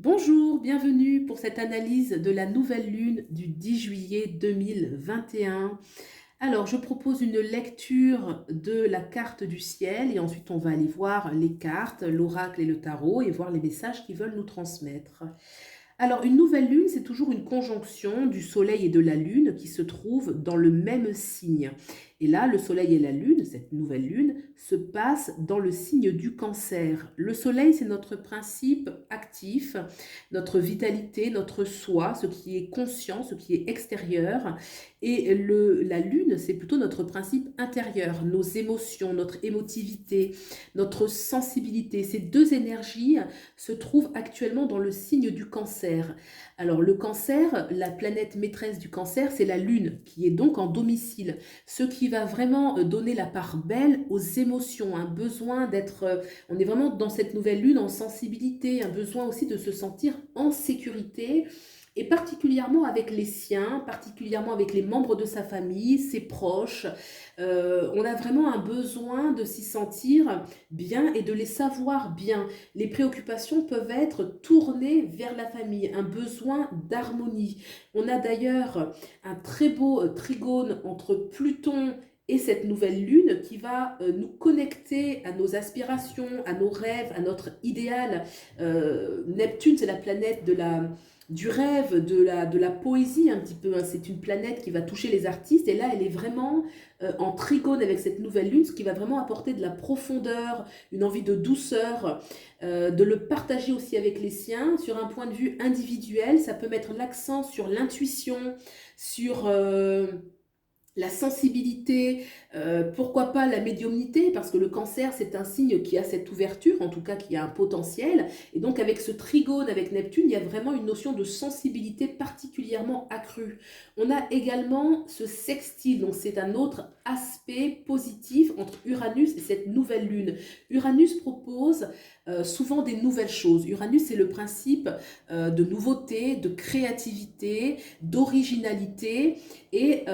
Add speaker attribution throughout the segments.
Speaker 1: Bonjour, bienvenue pour cette analyse de la nouvelle lune du 10 juillet 2021. Alors, je propose une lecture de la carte du ciel et ensuite on va aller voir les cartes, l'oracle et le tarot et voir les messages qu'ils veulent nous transmettre. Alors, une nouvelle lune, c'est toujours une conjonction du soleil et de la lune qui se trouvent dans le même signe. Et là, le soleil et la lune, cette nouvelle lune, se passent dans le signe du cancer. Le soleil, c'est notre principe actif, notre vitalité, notre soi, ce qui est conscient, ce qui est extérieur. Et la lune, c'est plutôt notre principe intérieur, nos émotions, notre émotivité, notre sensibilité. Ces deux énergies se trouvent actuellement dans le signe du cancer. Alors le cancer, la planète maîtresse du cancer, c'est la lune, qui est donc en domicile. Ce qui va vraiment donner la part belle aux émotions, un besoin d'être, on est vraiment dans cette nouvelle lune en sensibilité, un besoin aussi de se sentir en sécurité, et particulièrement avec les siens, particulièrement avec les membres de sa famille, ses proches. On a vraiment un besoin de s'y sentir bien et de les savoir bien. Les préoccupations peuvent être tournées vers la famille, un besoin d'harmonie. On a d'ailleurs un très beau trigone entre Pluton et cette nouvelle lune qui va nous connecter à nos aspirations, à nos rêves, à notre idéal. Neptune, c'est la planète du rêve, de la poésie un petit peu, hein. C'est une planète qui va toucher les artistes et là elle est vraiment en trigone avec cette nouvelle lune, ce qui va vraiment apporter de la profondeur, une envie de douceur, de le partager aussi avec les siens. Sur un point de vue individuel, ça peut mettre l'accent sur l'intuition, sur la sensibilité, pourquoi pas la médiumnité, parce que le cancer, c'est un signe qui a cette ouverture, en tout cas qui a un potentiel. Et donc avec ce trigone avec Neptune, il y a vraiment une notion de sensibilité particulièrement accrue. On a également ce sextile, donc c'est un autre aspect positif entre Uranus et cette nouvelle lune. Uranus propose souvent des nouvelles choses. Uranus, c'est le principe de nouveauté, de créativité, d'originalité. Et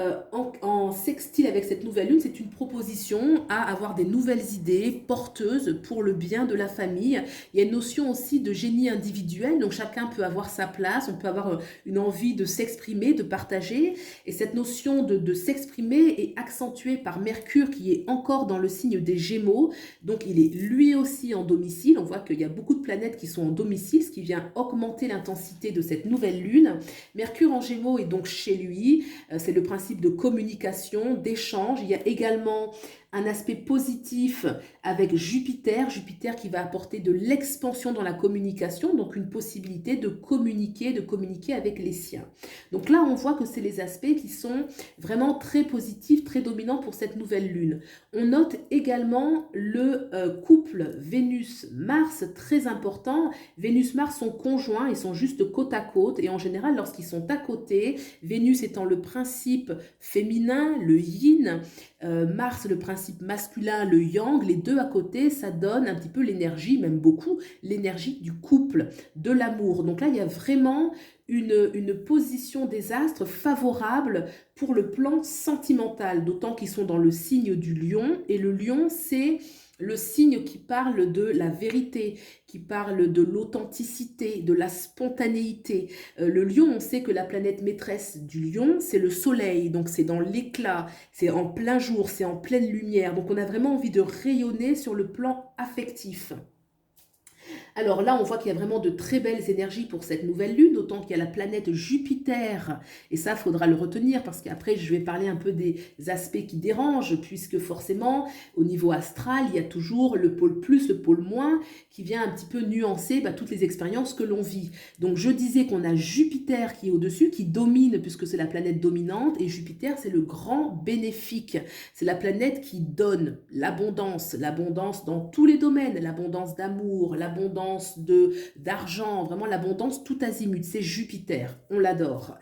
Speaker 1: en sextile avec cette nouvelle lune, c'est une proposition à avoir des nouvelles idées porteuses pour le bien de la famille. Il y a une notion aussi de génie individuel, donc chacun peut avoir sa place, on peut avoir une envie de s'exprimer, de partager. Et cette notion de s'exprimer est accentuée par Mercure qui est encore dans le signe des Gémeaux. Donc il est lui aussi en domicile. On voit qu'il y a beaucoup de planètes qui sont en domicile, ce qui vient augmenter l'intensité de cette nouvelle lune. Mercure en Gémeaux est donc chez lui. C'est le principe de communication, d'échange. Il y a également un aspect positif avec Jupiter, Jupiter qui va apporter de l'expansion dans la communication, donc une possibilité de communiquer avec les siens. Donc là, on voit que c'est les aspects qui sont vraiment très positifs, très dominants pour cette nouvelle lune. On note également le couple Vénus-Mars, très important. Vénus-Mars sont conjoints, ils sont juste côte à côte, et en général, lorsqu'ils sont à côté, Vénus étant le principe féminin, le yin, Mars le principe masculin, le yang, les deux à côté, ça donne un petit peu l'énergie, même beaucoup, l'énergie du couple, de l'amour. Donc là, il y a vraiment une position des astres favorable pour le plan sentimental, d'autant qu'ils sont dans le signe du lion, et le lion, c'est le signe qui parle de la vérité, qui parle de l'authenticité, de la spontanéité. Le lion, on sait que la planète maîtresse du lion, c'est le soleil, donc c'est dans l'éclat, c'est en plein jour, c'est en pleine lumière. Donc on a vraiment envie de rayonner sur le plan affectif. Alors là, on voit qu'il y a vraiment de très belles énergies pour cette nouvelle lune, d'autant qu'il y a la planète Jupiter, et ça, il faudra le retenir, parce qu'après, je vais parler un peu des aspects qui dérangent, puisque forcément, au niveau astral, il y a toujours le pôle plus, le pôle moins, qui vient un petit peu nuancer toutes les expériences que l'on vit. Donc je disais qu'on a Jupiter qui est au-dessus, qui domine, puisque c'est la planète dominante, et Jupiter, c'est le grand bénéfique. C'est la planète qui donne l'abondance dans tous les domaines, l'abondance d'amour, l'abondance d'argent, vraiment l'abondance tout azimut. C'est Jupiter, on l'adore.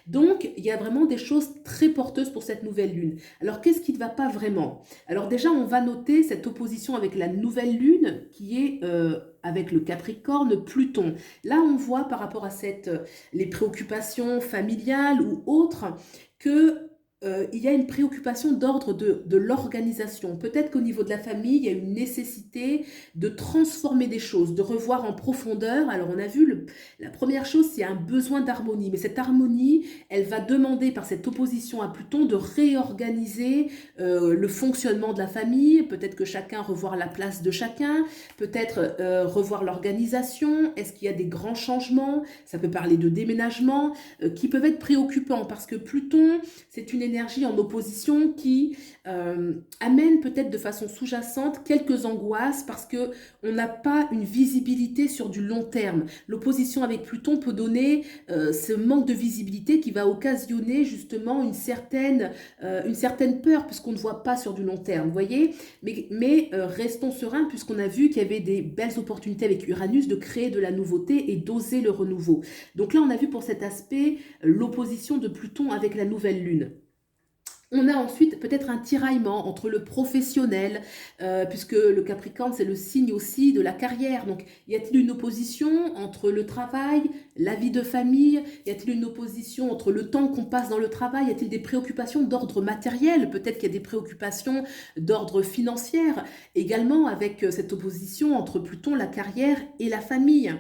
Speaker 1: Donc, il y a vraiment des choses très porteuses pour cette nouvelle lune. Alors, qu'est-ce qui ne va pas vraiment? Alors déjà, on va noter cette opposition avec la nouvelle lune qui est avec le Capricorne, Pluton. Là, on voit par rapport à les préoccupations familiales ou autres que il y a une préoccupation d'ordre de l'organisation. Peut-être qu'au niveau de la famille, il y a une nécessité de transformer des choses, de revoir en profondeur. Alors on a vu, la première chose, c'est un besoin d'harmonie. Mais cette harmonie, elle va demander par cette opposition à Pluton de réorganiser le fonctionnement de la famille. Peut-être que chacun revoir la place de chacun, peut-être revoir l'organisation. Est-ce qu'il y a des grands changements? Ça peut parler de déménagement qui peuvent être préoccupants parce que Pluton, c'est une énergie en opposition qui amène peut-être de façon sous-jacente quelques angoisses parce que on n'a pas une visibilité sur du long terme. L'opposition avec Pluton peut donner ce manque de visibilité qui va occasionner justement une certaine peur puisqu'on ne voit pas sur du long terme, vous voyez. Mais restons sereins puisqu'on a vu qu'il y avait des belles opportunités avec Uranus de créer de la nouveauté et d'oser le renouveau. Donc là, on a vu pour cet aspect l'opposition de Pluton avec la nouvelle lune. On a ensuite peut-être un tiraillement entre le professionnel, puisque le Capricorne, c'est le signe aussi de la carrière. Donc, y a-t-il une opposition entre le travail, la vie de famille? Y a-t-il une opposition entre le temps qu'on passe dans le travail? Y a-t-il des préoccupations d'ordre matériel? Peut-être qu'il y a des préoccupations d'ordre financier, également avec cette opposition entre Pluton, la carrière et la famille.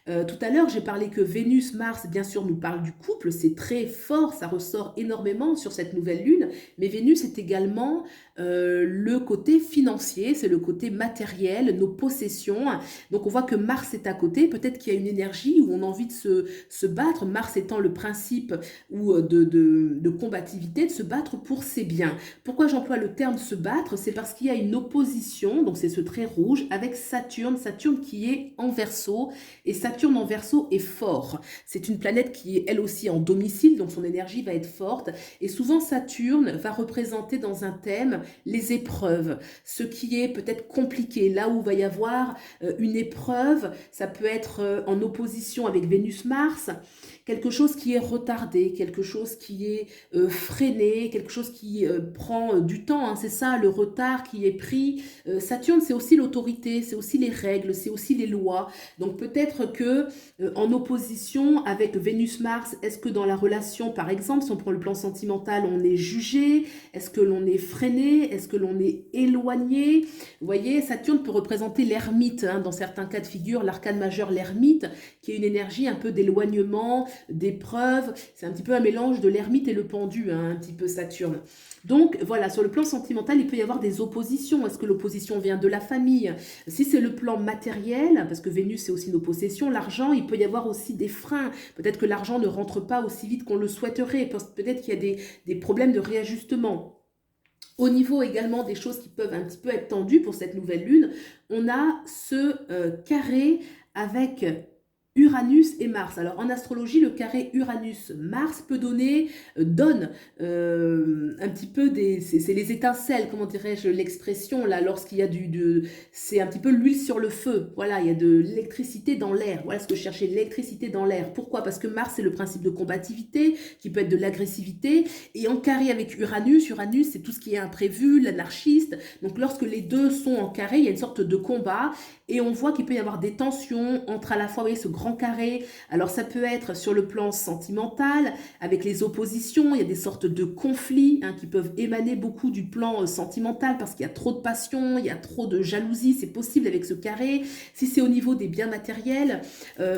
Speaker 1: Tout à l'heure, j'ai parlé que Vénus, Mars, bien sûr, nous parle du couple, c'est très fort, ça ressort énormément sur cette nouvelle lune, mais Vénus est également le côté financier, c'est le côté matériel, nos possessions. Donc on voit que Mars est à côté, peut-être qu'il y a une énergie où on a envie de se battre, Mars étant le principe ou de combativité, de se battre pour ses biens. Pourquoi j'emploie le terme se battre? C'est parce qu'il y a une opposition, donc c'est ce trait rouge, avec Saturne, Saturne qui est en Verseau, et Saturne en Verseau est fort. C'est une planète qui est elle aussi en domicile, donc son énergie va être forte. Et souvent Saturne va représenter dans un thème les épreuves, ce qui est peut-être compliqué. Là où il va y avoir une épreuve, ça peut être en opposition avec Vénus-Mars, quelque chose qui est retardé, quelque chose qui est freiné, quelque chose qui prend du temps, hein, c'est ça le retard qui est pris. Saturne, c'est aussi l'autorité, c'est aussi les règles, c'est aussi les lois. Donc peut-être que en opposition avec Vénus-Mars, est-ce que dans la relation, par exemple, si on prend le plan sentimental, on est jugé? Est-ce que l'on est freiné? Est-ce que l'on est éloigné? Vous voyez, Saturne peut représenter l'ermite, hein, dans certains cas de figure, l'arcane majeur, l'ermite, qui est une énergie un peu d'éloignement, d'épreuve. C'est un petit peu un mélange de l'ermite et le pendu, hein, un petit peu Saturne. Donc voilà, sur le plan sentimental, il peut y avoir des oppositions. Est-ce que l'opposition vient de la famille? Si c'est le plan matériel, parce que Vénus c'est aussi nos possessions, l'argent, il peut y avoir aussi des freins. Peut-être que l'argent ne rentre pas aussi vite qu'on le souhaiterait. Peut-être qu'il y a des problèmes de réajustement. Au niveau également des choses qui peuvent un petit peu être tendues pour cette nouvelle lune, on a ce carré avec Uranus et Mars. Alors en astrologie, le carré Uranus-Mars peut donne un petit peu c'est les étincelles, comment dirais-je l'expression là, lorsqu'il y a c'est un petit peu l'huile sur le feu. Voilà, il y a de l'électricité dans l'air. Voilà ce que je cherchais, l'électricité dans l'air. Pourquoi? Parce que Mars c'est le principe de combativité, qui peut être de l'agressivité, et en carré avec Uranus, Uranus c'est tout ce qui est imprévu, l'anarchiste. Donc lorsque les deux sont en carré, il y a une sorte de combat, et on voit qu'il peut y avoir des tensions entre à la fois, vous voyez, ce grand carré. Alors ça peut être sur le plan sentimental, avec les oppositions, il y a des sortes de conflits hein, qui peuvent émaner beaucoup du plan sentimental parce qu'il y a trop de passion, il y a trop de jalousie, c'est possible avec ce carré. Si c'est au niveau des biens matériels,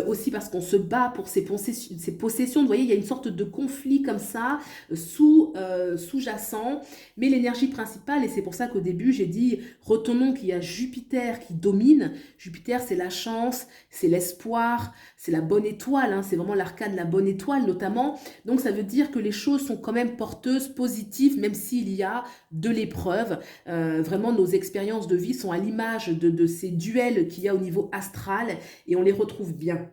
Speaker 1: aussi parce qu'on se bat pour ses possessions, vous voyez, il y a une sorte de conflit comme ça, sous-jacent, mais l'énergie principale, et c'est pour ça qu'au début j'ai dit, retenons qu'il y a Jupiter qui domine. Jupiter c'est la chance, c'est l'espoir, c'est la bonne étoile, hein, c'est vraiment l'arcane de la bonne étoile notamment. Donc ça veut dire que les choses sont quand même porteuses, positives, même s'il y a de l'épreuve. Vraiment nos expériences de vie sont à l'image de ces duels qu'il y a au niveau astral et on les retrouve bien.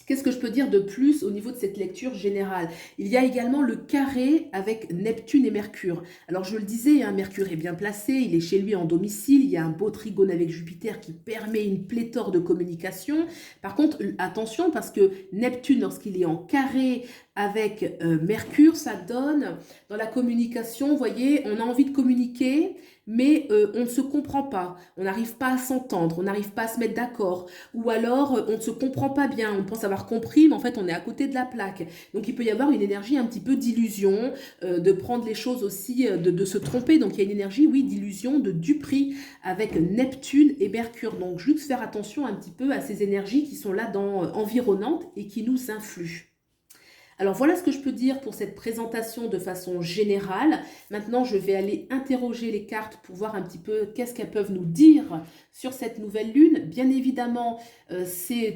Speaker 1: Qu'est-ce que je peux dire de plus au niveau de cette lecture générale? Il y a également le carré avec Neptune et Mercure. Alors je le disais, hein, Mercure est bien placé, il est chez lui en domicile, il y a un beau trigone avec Jupiter qui permet une pléthore de communication. Par contre, attention parce que Neptune, lorsqu'il est en carré avec Mercure, ça donne dans la communication, vous voyez, on a envie de communiquer, mais on ne se comprend pas, on n'arrive pas à s'entendre, on n'arrive pas à se mettre d'accord, ou alors on ne se comprend pas bien, on pense avoir compris, mais en fait on est à côté de la plaque. Donc il peut y avoir une énergie un petit peu d'illusion, de prendre les choses aussi, de se tromper. Donc il y a une énergie, oui, d'illusion, de duperie avec Neptune et Mercure. Donc juste faire attention un petit peu à ces énergies qui sont là environnantes et qui nous influent. Alors voilà ce que je peux dire pour cette présentation de façon générale. Maintenant, je vais aller interroger les cartes pour voir un petit peu qu'est-ce qu'elles peuvent nous dire sur cette nouvelle lune. Bien évidemment,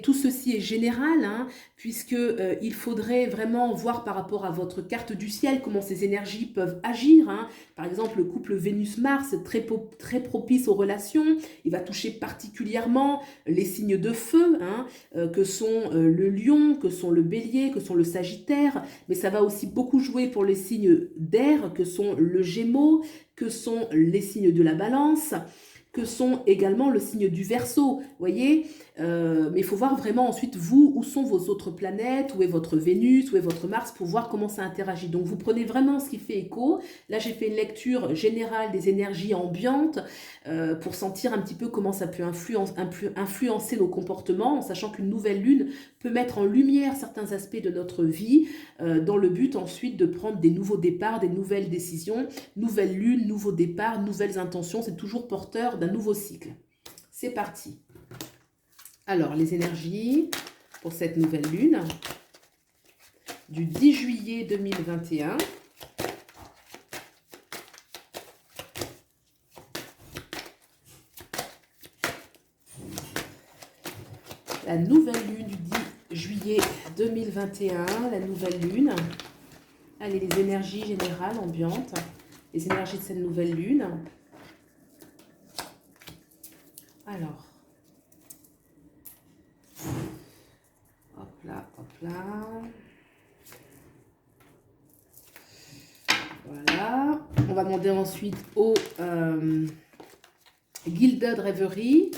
Speaker 1: tout ceci est général, hein, puisque il faudrait vraiment voir par rapport à votre carte du ciel comment ces énergies peuvent agir. Hein. Par exemple, le couple Vénus-Mars, très propice aux relations, il va toucher particulièrement les signes de feu, hein, que sont le lion, que sont le bélier, que sont le sagittaire, mais ça va aussi beaucoup jouer pour les signes d'air, que sont le gémeaux, que sont les signes de la balance, que sont également le signe du Verseau, voyez. Mais il faut voir vraiment ensuite, vous, où sont vos autres planètes, où est votre Vénus, où est votre Mars, pour voir comment ça interagit. Donc vous prenez vraiment ce qui fait écho. Là, j'ai fait une lecture générale des énergies ambiantes pour sentir un petit peu comment ça peut influencer nos comportements, en sachant qu'une nouvelle lune peut mettre en lumière certains aspects de notre vie, dans le but ensuite de prendre des nouveaux départs, des nouvelles décisions. Nouvelle lune, nouveau départ, nouvelles intentions, c'est toujours porteur d'un nouveau cycle. C'est parti. Alors, les énergies pour cette nouvelle lune du 10 juillet 2021. La nouvelle lune du 10 juillet 2021, la nouvelle lune. Allez, les énergies générales, ambiantes, les énergies de cette nouvelle lune. Alors, hop là, hop là. Voilà. On va demander ensuite au Gilded Reverie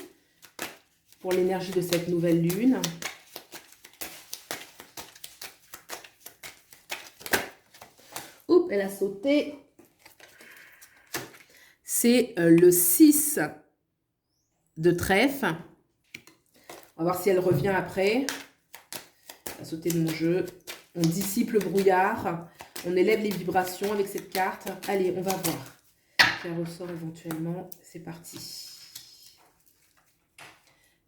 Speaker 1: pour l'énergie de cette nouvelle lune. Oups, elle a sauté. C'est le 6 de trèfle. On va voir si elle revient après. Elle a sauté de mon jeu. On dissipe le brouillard. On élève les vibrations avec cette carte. Allez, on va voir. Elle ressort éventuellement. C'est parti.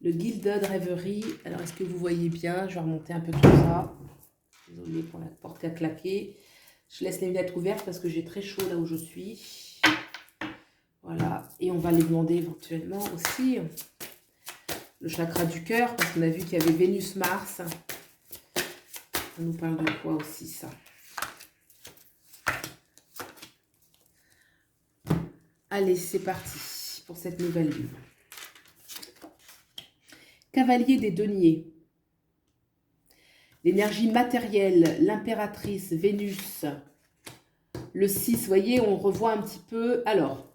Speaker 1: Le Gilded Reverie. Alors, est-ce que vous voyez bien? Je vais remonter un peu tout ça. Désolée pour la porte qui a claqué. Je laisse les lunettes ouvertes parce que j'ai très chaud là où je suis. Voilà. Et on va les demander éventuellement aussi le chakra du cœur, parce qu'on a vu qu'il y avait Vénus-Mars. Ça nous parle de quoi aussi, ça? Allez, c'est parti pour cette nouvelle lune. Cavalier des deniers. L'énergie matérielle, l'impératrice, Vénus. Le 6, vous voyez, on revoit un petit peu. Alors,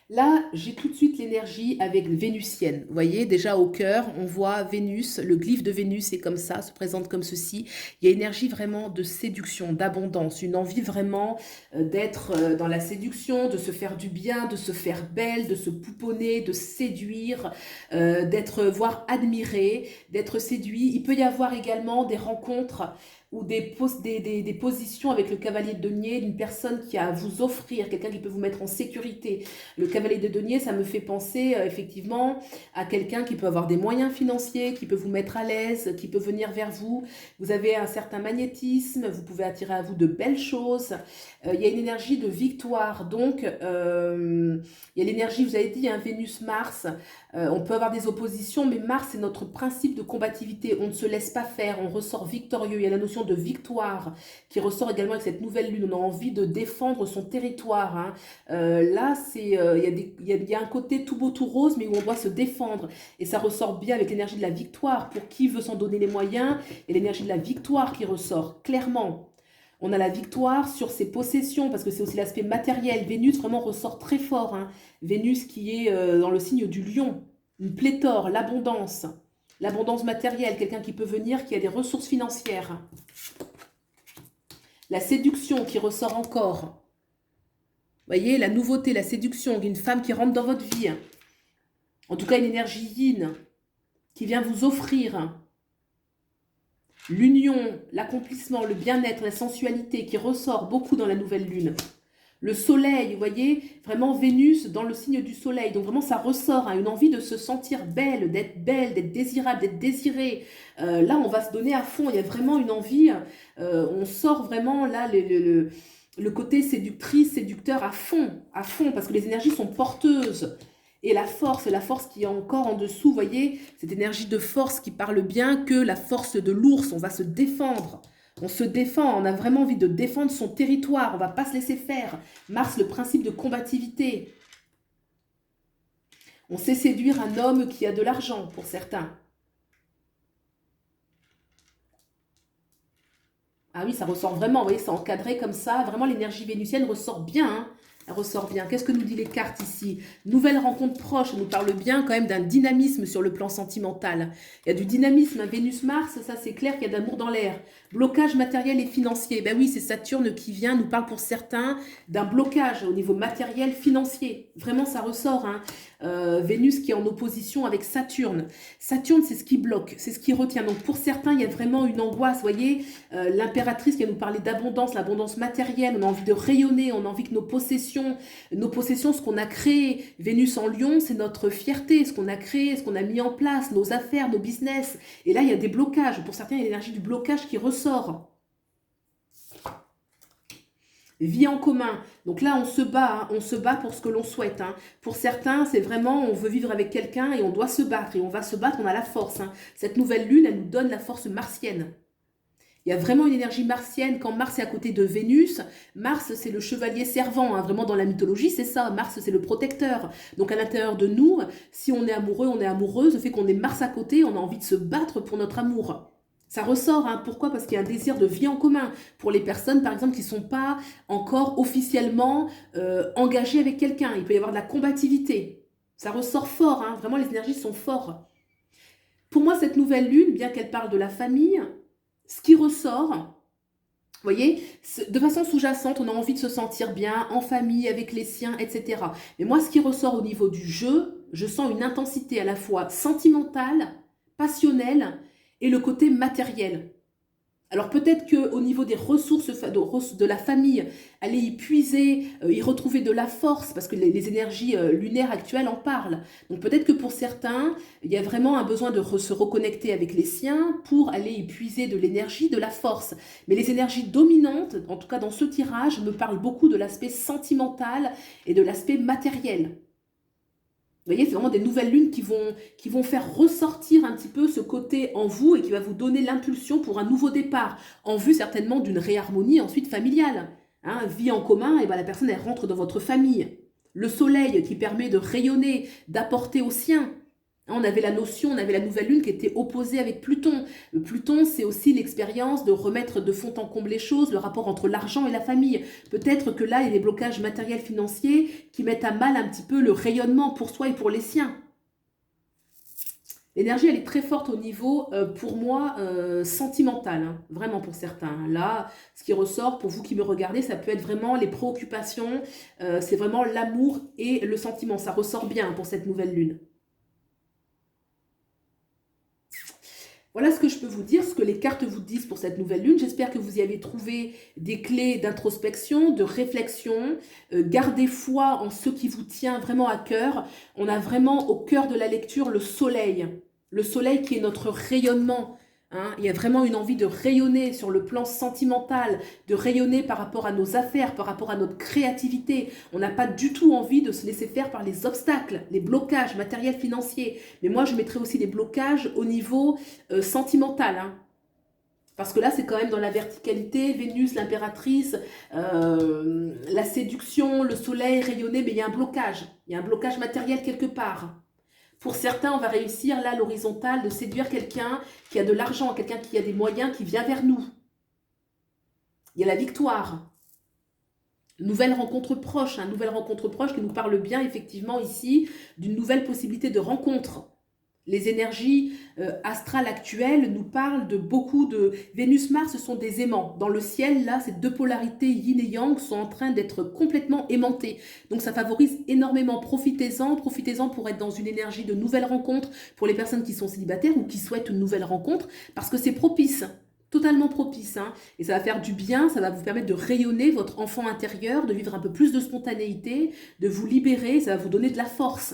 Speaker 1: là, j'ai tout de suite l'énergie avec vénusienne. Vous voyez, déjà au cœur, on voit Vénus, le glyphe de Vénus est comme ça, se présente comme ceci. Il y a une énergie vraiment de séduction, d'abondance, une envie vraiment d'être dans la séduction, de se faire du bien, de se faire belle, de se pouponner, de séduire, d'être, voire admiré, d'être séduit. Il peut y avoir également des rencontres ou des positions avec le cavalier de denier, d'une personne qui a à vous offrir, quelqu'un qui peut vous mettre en sécurité. Le cavalier de denier, ça me fait penser effectivement à quelqu'un qui peut avoir des moyens financiers, qui peut vous mettre à l'aise, qui peut venir vers vous. Vous avez un certain magnétisme, vous pouvez attirer à vous de belles choses. Il y a une énergie de victoire, donc il y a l'énergie, vous avez dit, hein, Vénus-Mars. On peut avoir des oppositions, mais Mars, c'est notre principe de combativité. On ne se laisse pas faire, on ressort victorieux. Il y a la notion de victoire qui ressort également avec cette nouvelle lune. On a envie de défendre son territoire. Hein. Là, il y a un côté tout beau, tout rose, mais où on doit se défendre. Et ça ressort bien avec l'énergie de la victoire. Pour qui veut s'en donner les moyens, et l'énergie de la victoire qui ressort clairement. On a la victoire sur ses possessions, parce que c'est aussi l'aspect matériel. Vénus vraiment ressort très fort. Hein. Vénus qui est dans le signe du lion. Une pléthore, l'abondance matérielle, quelqu'un qui peut venir, qui a des ressources financières. La séduction qui ressort encore. Voyez, la nouveauté, la séduction, une femme qui rentre dans votre vie. En tout cas, une énergie yin qui vient vous offrir l'union, l'accomplissement, le bien-être, la sensualité qui ressort beaucoup dans la nouvelle lune. Le soleil, vous voyez, vraiment Vénus dans le signe du soleil. Donc vraiment, ça ressort, hein, une envie de se sentir belle, d'être désirable, d'être désirée. Là, on va se donner à fond. Il y a vraiment une envie. On sort vraiment là le côté séductrice, séducteur à fond, parce que les énergies sont porteuses. Et la force qui est encore en dessous, vous voyez, cette énergie de force qui parle bien que la force de l'ours, on va se défendre. On se défend, on a vraiment envie de défendre son territoire, on ne va pas se laisser faire. Mars, le principe de combativité. On sait séduire un homme qui a de l'argent, pour certains. Ah oui, ça ressort vraiment, vous voyez, c'est encadré comme ça. Vraiment, l'énergie vénusienne ressort bien, hein. Elle ressort bien. Qu'est-ce que nous dit les cartes ici? Nouvelle rencontre proche, on nous parle bien quand même d'un dynamisme sur le plan sentimental. Il y a du dynamisme, Vénus-Mars, ça c'est clair qu'il y a d'amour dans l'air. Blocage matériel et financier. Ben oui, c'est Saturne qui vient, nous parle pour certains d'un blocage au niveau matériel, financier. Vraiment, ça ressort, hein. Vénus qui est en opposition avec Saturne. Saturne, c'est ce qui bloque, c'est ce qui retient. Donc pour certains, il y a vraiment une angoisse, vous voyez, l'impératrice qui va nous parler d'abondance, l'abondance matérielle, on a envie de rayonner, on a envie que nos possessions, ce qu'on a créé, Vénus en Lion, c'est notre fierté, ce qu'on a créé, ce qu'on a mis en place, nos affaires, nos business. Et là, il y a des blocages. Pour certains, il y a l'énergie du blocage qui ressort. Vie en commun. Donc là, on se bat pour ce que l'on souhaite, hein. Pour certains, c'est vraiment, on veut vivre avec quelqu'un et on doit se battre. Et on va se battre, on a la force, hein. Cette nouvelle lune, elle nous donne la force martienne. Il y a vraiment une énergie martienne. Quand Mars est à côté de Vénus, Mars, c'est le chevalier servant, hein. Vraiment, dans la mythologie, c'est ça. Mars, c'est le protecteur. Donc, à l'intérieur de nous, si on est amoureux, on est amoureuse, le fait qu'on ait Mars à côté, on a envie de se battre pour notre amour. Ça ressort, hein. Pourquoi? Parce qu'il y a un désir de vie en commun. Pour les personnes, par exemple, qui ne sont pas encore officiellement engagées avec quelqu'un. Il peut y avoir de la combativité. Ça ressort fort, hein. Vraiment, les énergies sont fortes. Pour moi, cette nouvelle lune, bien qu'elle parle de la famille, ce qui ressort, vous voyez, de façon sous-jacente, on a envie de se sentir bien, en famille, avec les siens, etc. Mais moi, ce qui ressort au niveau du jeu, je sens une intensité à la fois sentimentale, passionnelle, et le côté matériel. Alors peut-être qu'au niveau des ressources de la famille, aller y puiser, y retrouver de la force, parce que les énergies lunaires actuelles en parlent. Donc peut-être que pour certains, il y a vraiment un besoin de se reconnecter avec les siens pour aller y puiser de l'énergie, de la force. Mais les énergies dominantes, en tout cas dans ce tirage, me parlent beaucoup de l'aspect sentimental et de l'aspect matériel. Vous voyez, c'est vraiment des nouvelles lunes qui vont faire ressortir un petit peu ce côté en vous et qui va vous donner l'impulsion pour un nouveau départ, en vue certainement d'une réharmonie ensuite familiale. Hein, vie en commun, et ben la personne elle rentre dans votre famille. Le soleil qui permet de rayonner, d'apporter aux siens. On avait la notion, on avait la nouvelle lune qui était opposée avec Pluton. Pluton, c'est aussi l'expérience de remettre de fond en comble les choses, le rapport entre l'argent et la famille. Peut-être que là, il y a des blocages matériels financiers qui mettent à mal un petit peu le rayonnement pour soi et pour les siens. L'énergie, elle est très forte au niveau, pour moi, sentimental, hein, vraiment pour certains. Là, ce qui ressort, pour vous qui me regardez, ça peut être vraiment les préoccupations, c'est vraiment l'amour et le sentiment. Ça ressort bien pour cette nouvelle lune. Voilà ce que je peux vous dire, ce que les cartes vous disent pour cette nouvelle lune. J'espère que vous y avez trouvé des clés d'introspection, de réflexion. Gardez foi en ce qui vous tient vraiment à cœur. On a vraiment au cœur de la lecture le soleil. Le soleil qui est notre rayonnement. Hein. Il y a vraiment une envie de rayonner sur le plan sentimental, de rayonner par rapport à nos affaires, par rapport à notre créativité. On n'a pas du tout envie de se laisser faire par les obstacles, les blocages matériels, financiers. Mais moi, je mettrais aussi des blocages au niveau sentimental. Hein. Parce que là, c'est quand même dans la verticalité, Vénus, l'impératrice, la séduction, le soleil rayonner, mais il y a un blocage. Il y a un blocage matériel quelque part. Pour certains, on va réussir, là, l'horizontale, de séduire quelqu'un qui a de l'argent, quelqu'un qui a des moyens, qui vient vers nous. Il y a la victoire. Nouvelle rencontre proche, nouvelle rencontre proche qui nous parle bien, effectivement, ici, d'une nouvelle possibilité de rencontre. Les énergies astrales actuelles nous parlent de beaucoup de... Vénus-Mars, ce sont des aimants. Dans le ciel, là, ces deux polarités yin et yang sont en train d'être complètement aimantées. Donc ça favorise énormément. Profitez-en, profitez-en pour être dans une énergie de nouvelles rencontres pour les personnes qui sont célibataires ou qui souhaitent une nouvelle rencontre, parce que c'est propice. Totalement propice, hein. Et ça va faire du bien, ça va vous permettre de rayonner votre enfant intérieur, de vivre un peu plus de spontanéité, de vous libérer, ça va vous donner de la force.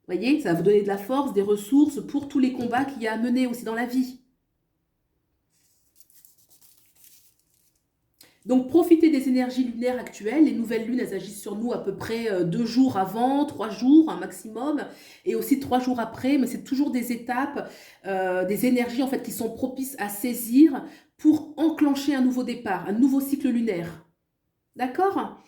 Speaker 1: Vous voyez, ça va vous donner de la force, des ressources pour tous les combats qu'il y a à mener aussi dans la vie. Donc, profitez des énergies lunaires actuelles. Les nouvelles lunes, elles agissent sur nous à peu près 2 jours avant, 3 jours un maximum, et aussi 3 jours après, mais c'est toujours des étapes, des énergies en fait qui sont propices à saisir pour enclencher un nouveau départ, un nouveau cycle lunaire. D'accord?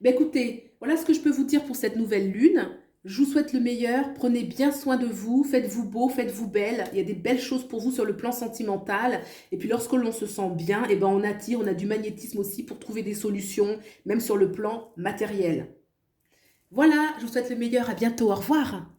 Speaker 1: Ben écoutez, voilà ce que je peux vous dire pour cette nouvelle lune. Je vous souhaite le meilleur, prenez bien soin de vous, faites-vous beau, faites-vous belle. Il y a des belles choses pour vous sur le plan sentimental. Et puis lorsque l'on se sent bien, eh ben on attire, on a du magnétisme aussi pour trouver des solutions, même sur le plan matériel. Voilà, je vous souhaite le meilleur, à bientôt, au revoir.